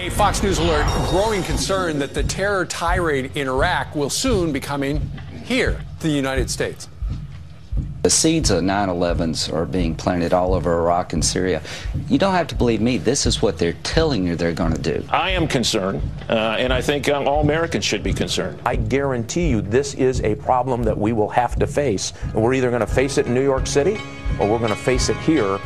A Fox News alert, growing concern that the terror tirade in Iraq will soon be coming here to the United States. The seeds of 9/11s are being planted all over Iraq and Syria. You don't have to believe me. This is what they're telling you they're going to do. I am concerned, and I think all Americans should be concerned. I guarantee you this is a problem that we will have to face. And we're either going to face it in New York City or we're going to face it here.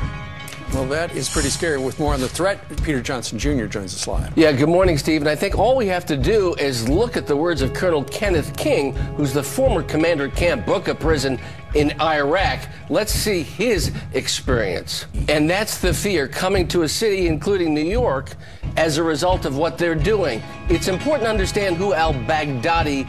Well, that is pretty scary. With more on the threat, Peter Johnson Jr. joins us live. Yeah, good morning, Steve. And I think all we have to do is look at the words of Colonel Kenneth King, who's the former commander at Camp Bucca prison in Iraq. Let's see his experience. And that's the fear coming to a city, including New York, as a result of what they're doing. It's important to understand who al-Baghdadi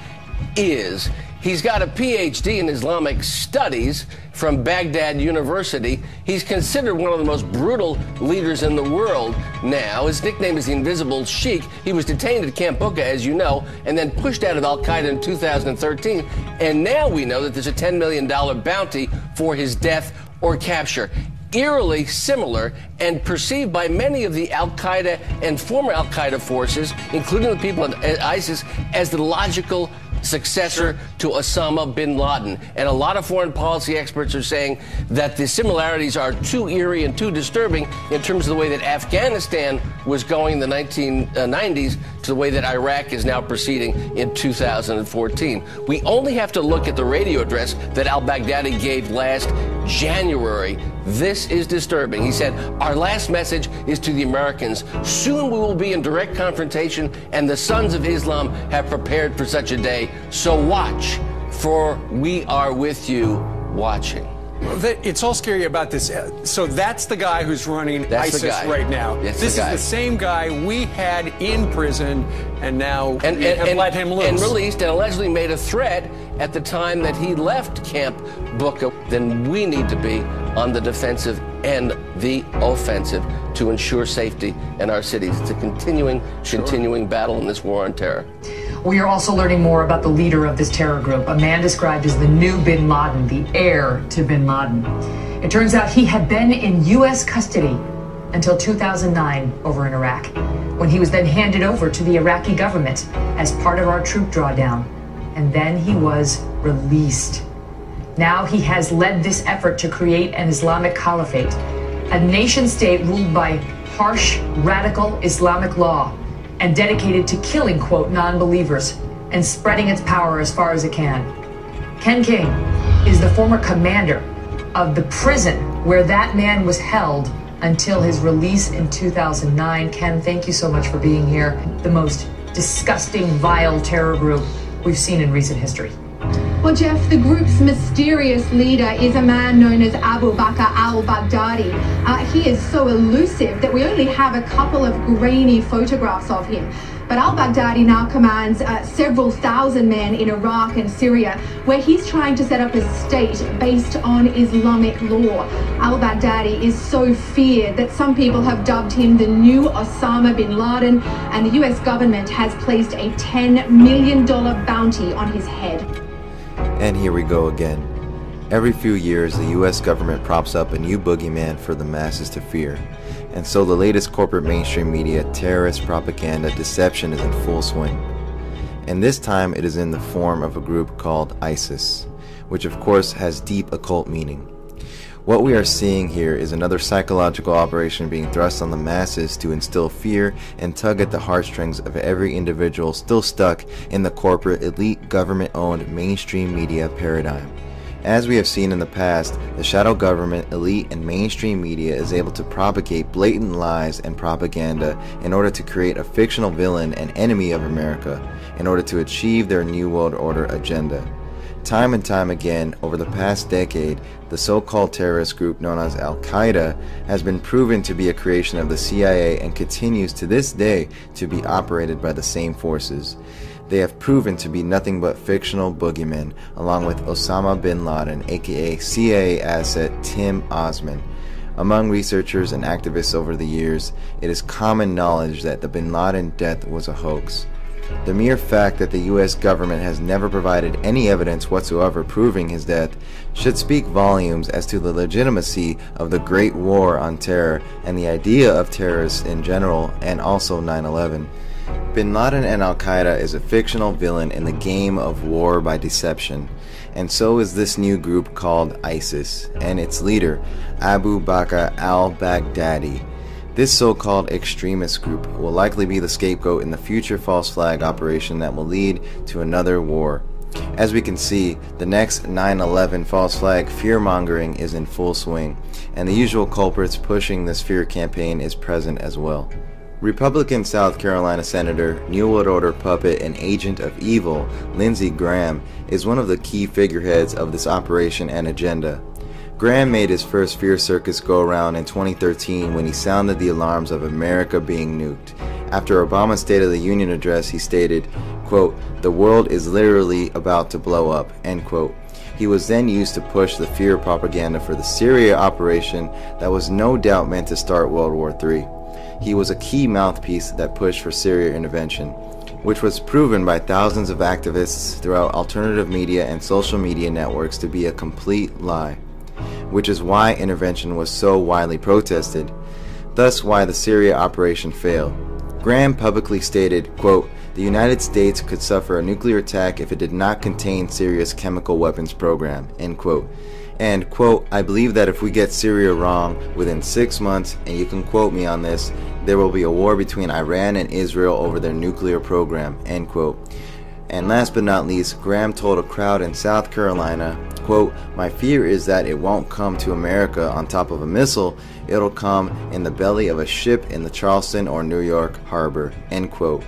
is. He's got a PhD in Islamic studies from Baghdad University. He's considered one of the most brutal leaders in the world now. His nickname is the Invisible Sheikh. He was detained at Camp Bucca, as you know, and then pushed out of al-Qaeda in 2013. And now we know that there's a $10 million bounty for his death or capture. Eerily similar and perceived by many of the al-Qaeda and former al-Qaeda forces, including the people at ISIS, as the logical successor to Osama bin Laden. And a lot of foreign policy experts are saying that the similarities are too eerie and too disturbing in terms of the way that Afghanistan was going in the 1990s to the way that Iraq is now proceeding in 2014. We only have to look at the radio address that al-Baghdadi gave last January. This is disturbing. He said, "Our last message is to the Americans. Soon we will be in direct confrontation, and the sons of Islam have prepared for such a day. So watch, for we are with you watching." It's all scary about this. So that's the guy who's running ISIS right now. This is the same guy we had in prison, and now and let him loose. And released, and allegedly made a threat at the time that he left Camp Bucca. Then we need to be on the defensive and the offensive to ensure safety in our cities. It's a continuing battle in this war on terror. We are also learning more about the leader of this terror group, a man described as the new bin Laden, the heir to bin Laden. It turns out he had been in U.S. custody until 2009 over in Iraq, when he was then handed over to the Iraqi government as part of our troop drawdown. And then he was released. Now he has led this effort to create an Islamic caliphate, a nation state ruled by harsh, radical Islamic law, and dedicated to killing, quote, non-believers and spreading its power as far as it can. Ken King is the former commander of the prison where that man was held until his release in 2009. Ken, thank you so much for being here. The most disgusting, vile terror group we've seen in recent history. Well, Jeff, the group's mysterious leader is a man known as Abu Bakr al-Baghdadi. He is so elusive that we only have a couple of grainy photographs of him. But al-Baghdadi now commands several thousand men in Iraq and Syria, where he's trying to set up a state based on Islamic law. Al-Baghdadi is so feared that some people have dubbed him the new Osama bin Laden, and the US government has placed a $10 million bounty on his head. And here we go again. Every few years, the US government props up a new boogeyman for the masses to fear. And so the latest corporate mainstream media, terrorist propaganda, deception is in full swing. And this time it is in the form of a group called ISIS, which of course has deep occult meaning. What we are seeing here is another psychological operation being thrust on the masses to instill fear and tug at the heartstrings of every individual still stuck in the corporate, elite, government-owned mainstream media paradigm. As we have seen in the past, the shadow government, elite, and mainstream media is able to propagate blatant lies and propaganda in order to create a fictional villain and enemy of America in order to achieve their New World Order agenda. Time and time again, over the past decade, the so-called terrorist group known as Al-Qaeda has been proven to be a creation of the CIA and continues to this day to be operated by the same forces. They have proven to be nothing but fictional boogeymen, along with Osama bin Laden, aka CIA asset Tim Osman. Among researchers and activists over the years, it is common knowledge that the bin Laden death was a hoax. The mere fact that the US government has never provided any evidence whatsoever proving his death should speak volumes as to the legitimacy of the Great War on Terror and the idea of terrorists in general, and also 9/11. Bin Laden and Al-Qaeda is a fictional villain in the game of war by deception, and so is this new group called ISIS, and its leader, Abu Bakr al-Baghdadi. This so-called extremist group will likely be the scapegoat in the future false flag operation that will lead to another war. As we can see, the next 9/11 false flag fear-mongering is in full swing, and the usual culprits pushing this fear campaign is present as well. Republican South Carolina Senator, New World Order puppet and agent of evil, Lindsey Graham, is one of the key figureheads of this operation and agenda. Graham made his first fear circus go around in 2013 when he sounded the alarms of America being nuked. After Obama's State of the Union address, he stated, quote, "The world is literally about to blow up," end quote. He was then used to push the fear propaganda for the Syria operation that was no doubt meant to start World War III. He was a key mouthpiece that pushed for Syria intervention, which was proven by thousands of activists throughout alternative media and social media networks to be a complete lie, which is why intervention was so widely protested, thus why the Syria operation failed. Graham publicly stated, quote, "The United States could suffer a nuclear attack if it did not contain Syria's chemical weapons program," end quote. And, quote, "I believe that if we get Syria wrong within 6 months, and you can quote me on this, there will be a war between Iran and Israel over their nuclear program," end quote. And last but not least, Graham told a crowd in South Carolina, quote, "My fear is that it won't come to America on top of a missile, it'll come in the belly of a ship in the Charleston or New York harbor," end quote.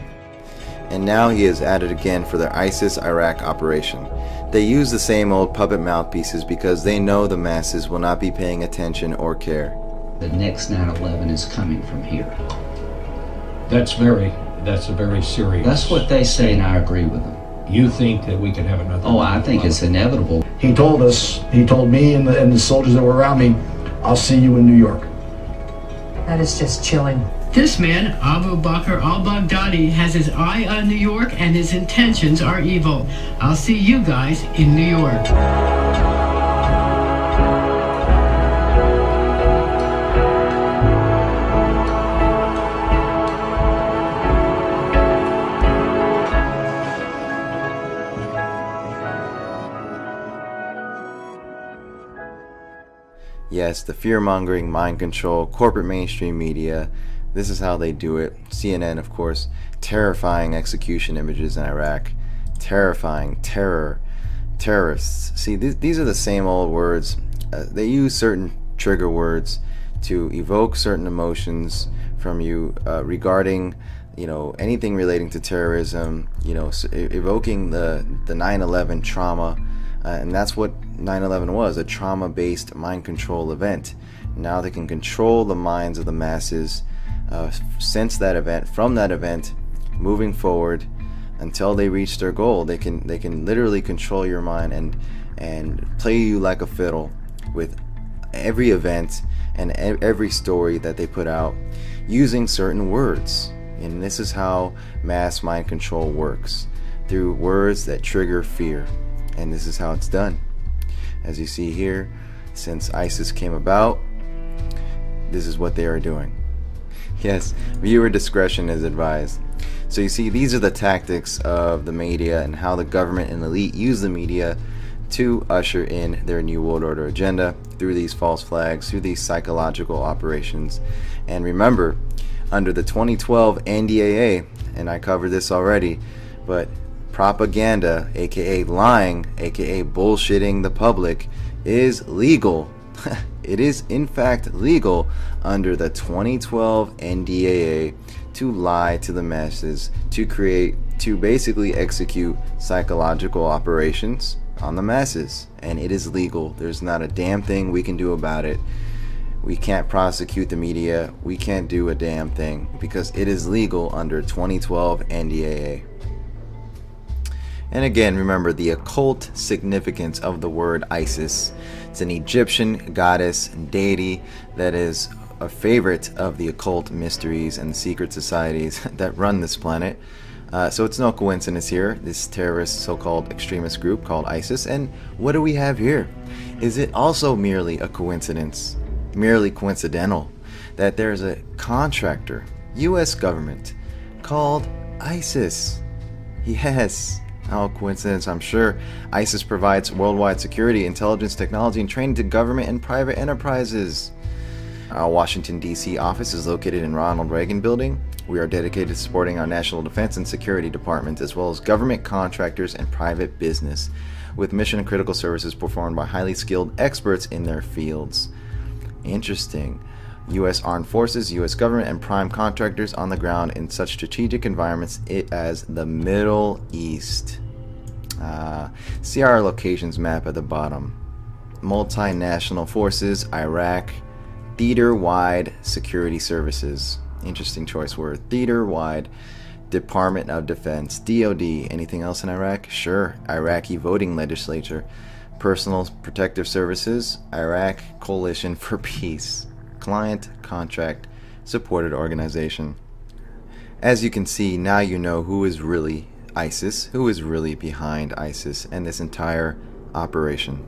And now he is at it again for their ISIS-Iraq operation. They use the same old puppet mouthpieces because they know the masses will not be paying attention or care. The next 9/11 is coming from here. That's a very serious. That's what they say, and I agree with them. You think that we could have another? Oh, I think it's inevitable. He told me and the soldiers that were around me, "I'll see you in New York." That is just chilling. This man, Abu Bakr al-Baghdadi, has his eye on New York and his intentions are evil. I'll see you guys in New York. Yes, the fear-mongering, mind control, corporate mainstream media, this is how they do it. CNN, of course, terrifying execution images in Iraq, terrifying, terrorists. See, these are the same old words. They use certain trigger words to evoke certain emotions from you regarding, anything relating to terrorism, evoking the 9/11 trauma. And that's what 9/11 was, a trauma-based mind control event. Now they can control the minds of the masses since that event, from that event, moving forward until they reach their goal. They can literally control your mind and play you like a fiddle with every event and every story that they put out using certain words. And this is how mass mind control works, through words that trigger fear. And this is how it's done. As you see here, since ISIS came about, this is what they are doing. Yes, viewer discretion is advised. So you see, these are the tactics of the media and how the government and elite use the media to usher in their New World Order agenda through these false flags, through these psychological operations. And remember, under the 2012 NDAA, and I covered this already, but propaganda, aka lying, aka bullshitting the public, is legal. It is in fact legal under the 2012 NDAA to lie to the masses, to basically execute psychological operations on the masses. And it is legal. There's not a damn thing we can do about it. We can't prosecute the media. We can't do a damn thing because it is legal under 2012 NDAA. And again, remember the occult significance of the word Isis. It's an Egyptian goddess and deity that is a favorite of the occult mysteries and secret societies that run this planet. So it's no coincidence here, this terrorist so-called extremist group called ISIS. And what do we have here? Is it also merely a coincidence, merely coincidental, that there's a contractor, U.S. government, called ISIS? Yes, no coincidence, I'm sure. ISIS provides worldwide security, intelligence, technology, and training to government and private enterprises. Our Washington, D.C. office is located in Ronald Reagan Building. We are dedicated to supporting our national defense and security departments, as well as government contractors and private business, with mission and critical services performed by highly skilled experts in their fields. Interesting. U.S. Armed Forces, U.S. government, and prime contractors on the ground in such strategic environments as the Middle East. See our locations map at the bottom. Multinational forces, Iraq, theater-wide security services. Interesting choice word. Theater-wide. Department of Defense, DOD. Anything else in Iraq? Sure. Iraqi voting legislature. Personal protective services, Iraq Coalition for Peace. Client, contract, supported organization. As you can see, now you know who is really ISIS, who is really behind ISIS and this entire operation.